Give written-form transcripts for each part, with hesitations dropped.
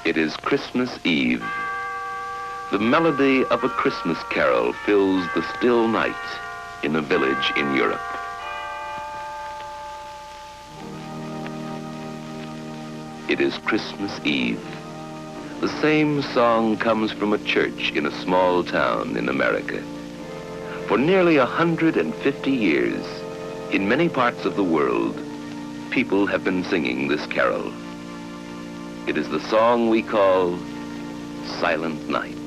It is Christmas Eve. The melody of a Christmas carol fills the still night in a village in Europe. It is Christmas Eve. The same song comes from a church in a small town in America. For nearly 150 years, in many parts of the world, people have been singing this carol. It is the song we call Silent Night.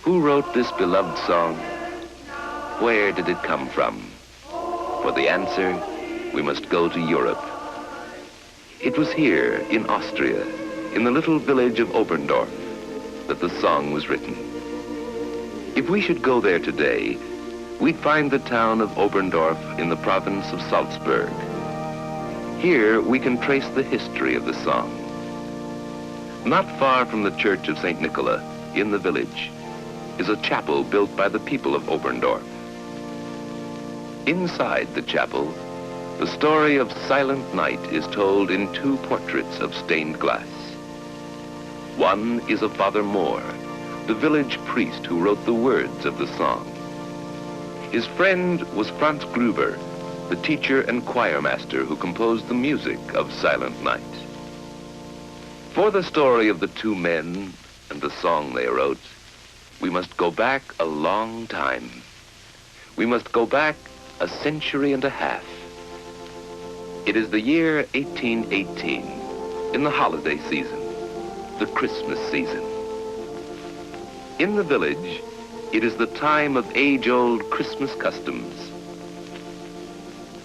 Who wrote this beloved song? Where did it come from? For the answer, we must go to Europe. It was here, in Austria, in the little village of Oberndorf, that the song was written. If we should go there today, we'd find the town of Oberndorf in the province of Salzburg. Here, we can trace the history of the song. Not far from the church of St. Nicola, in the village, is a chapel built by the people of Oberndorf. Inside the chapel, the story of Silent Night is told in two portraits of stained glass. One is of Father Mohr, the village priest who wrote the words of the song. His friend was Franz Gruber, the teacher and choir master who composed the music of Silent Night. For the story of the two men and the song they wrote, we must go back a long time. We must go back a century and a half. It is the year 1818, in the holiday season, the Christmas season. In the village, it is the time of age-old Christmas customs.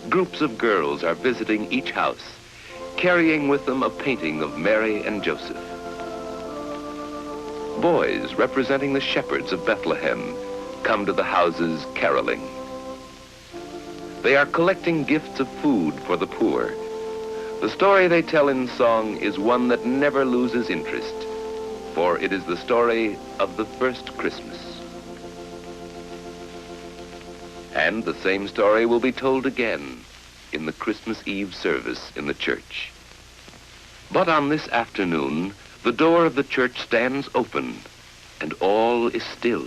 Groups of girls are visiting each house, carrying with them a painting of Mary and Joseph. Boys representing the shepherds of Bethlehem come to the houses caroling. They are collecting gifts of food for the poor. The story they tell in song is one that never loses interest, for it is the story of the first Christmas. And the same story will be told again in the Christmas Eve service in the church. But on this afternoon, the door of the church stands open, and all is still.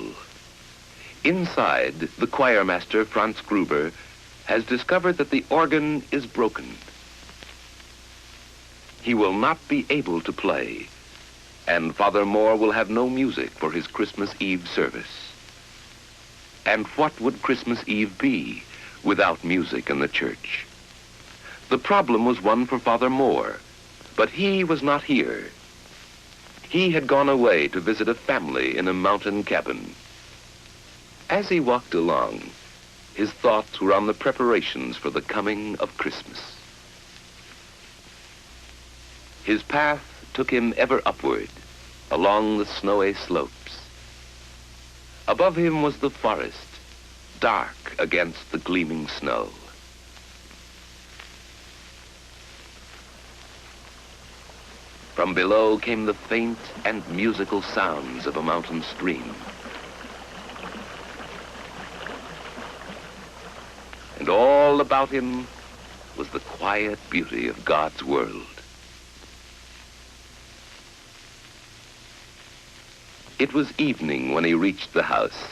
Inside, the choir master, Franz Gruber, has discovered that the organ is broken. He will not be able to play, and Father Mohr will have no music for his Christmas Eve service. And what would Christmas Eve be without music in the church? The problem was one for Father Mohr, but he was not here. He had gone away to visit a family in a mountain cabin. As he walked along, his thoughts were on the preparations for the coming of Christmas. His path took him ever upward, along the snowy slopes. Above him was the forest, dark against the gleaming snow. From below came the faint and musical sounds of a mountain stream. And all about him was the quiet beauty of God's world. It was evening when he reached the house.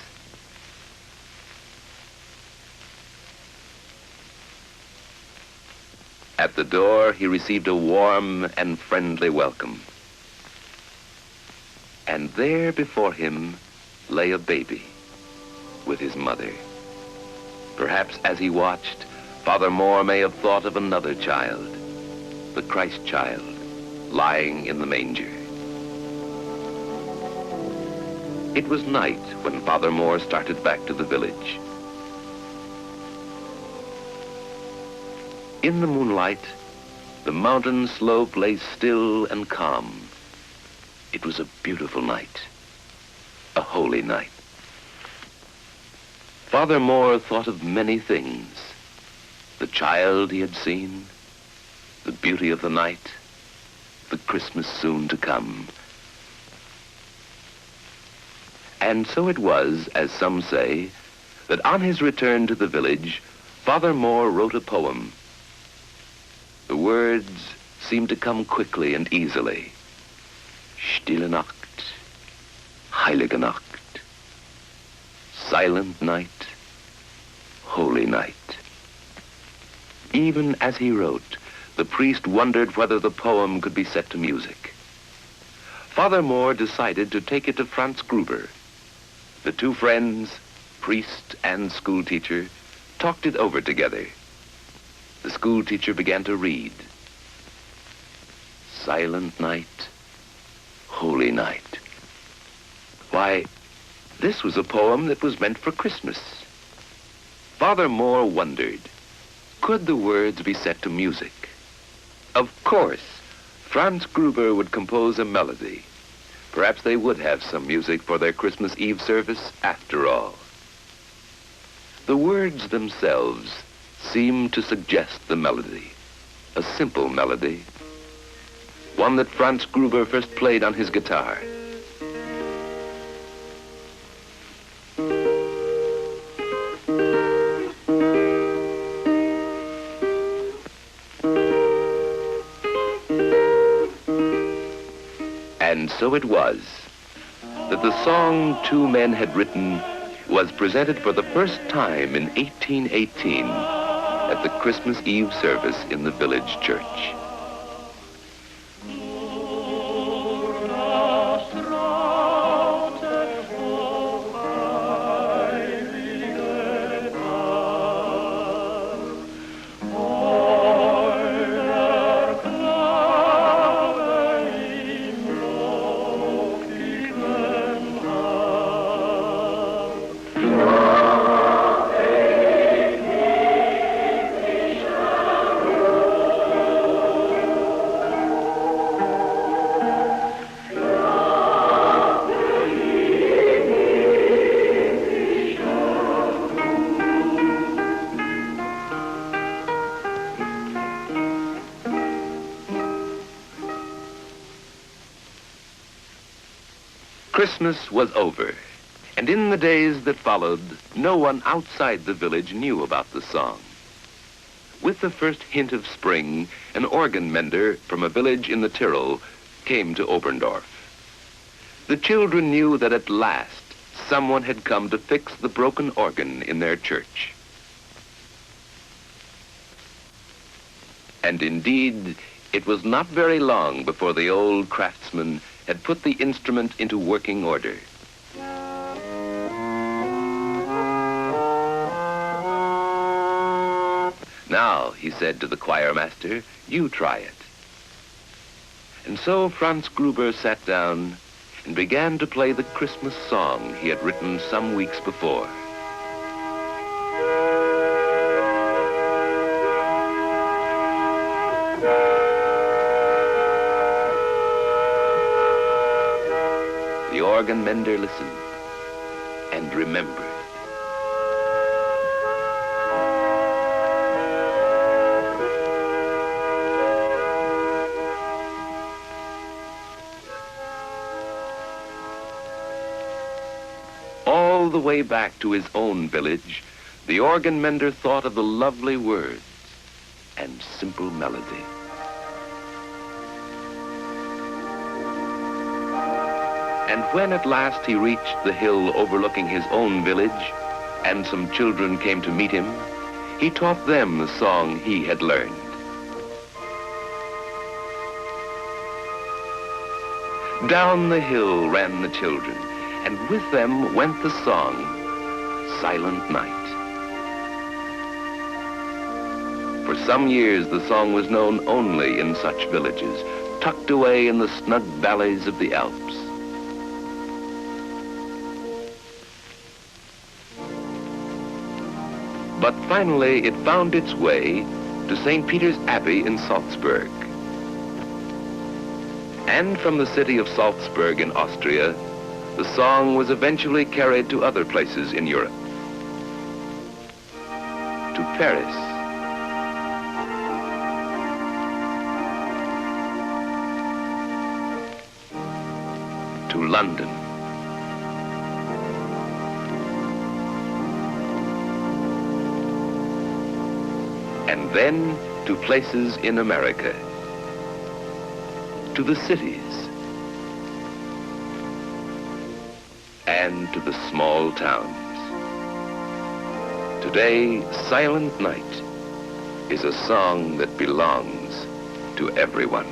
At the door, he received a warm and friendly welcome. And there before him lay a baby with his mother. Perhaps as he watched, Father Mohr may have thought of another child, the Christ child, lying in the manger. It was night when Father Mohr started back to the village. In the moonlight, the mountain slope lay still and calm. It was a beautiful night, a holy night. Father Mohr thought of many things. The child he had seen, the beauty of the night, the Christmas soon to come. And so it was, as some say, that on his return to the village, Father Mohr wrote a poem. The words seemed to come quickly and easily. Stille Nacht, heilige Nacht, silent night, holy night. Even as he wrote, the priest wondered whether the poem could be set to music. Father Mohr decided to take it to Franz Gruber. The two friends, priest and schoolteacher, talked it over together. The schoolteacher began to read. Silent night, holy night. Why, this was a poem that was meant for Christmas. Father Mohr wondered, could the words be set to music? Of course, Franz Gruber would compose a melody. Perhaps they would have some music for their Christmas Eve service after all. The words themselves seemed to suggest the melody, a simple melody, one that Franz Gruber first played on his guitar. And so it was that the song two men had written was presented for the first time in 1818 at the Christmas Eve service in the village church. Christmas was over, and in the days that followed, no one outside the village knew about the song. With the first hint of spring, an organ mender from a village in the Tyrol came to Oberndorf. The children knew that at last someone had come to fix the broken organ in their church. And indeed, it was not very long before the old craftsman had put the instrument into working order. Now, he said to the choir master, you try it. And so Franz Gruber sat down and began to play the Christmas song he had written some weeks before. The organ mender listened and remembered. All the way back to his own village, the organ mender thought of the lovely words and simple melody. And when at last he reached the hill overlooking his own village, and some children came to meet him, he taught them the song he had learned. Down the hill ran the children, and with them went the song, Silent Night. For some years, the song was known only in such villages, tucked away in the snug valleys of the Alps. But finally, it found its way to St. Peter's Abbey in Salzburg. And from the city of Salzburg in Austria, the song was eventually carried to other places in Europe. To Paris, to London, and then to places in America, to the cities, and to the small towns. Today, Silent Night is a song that belongs to everyone.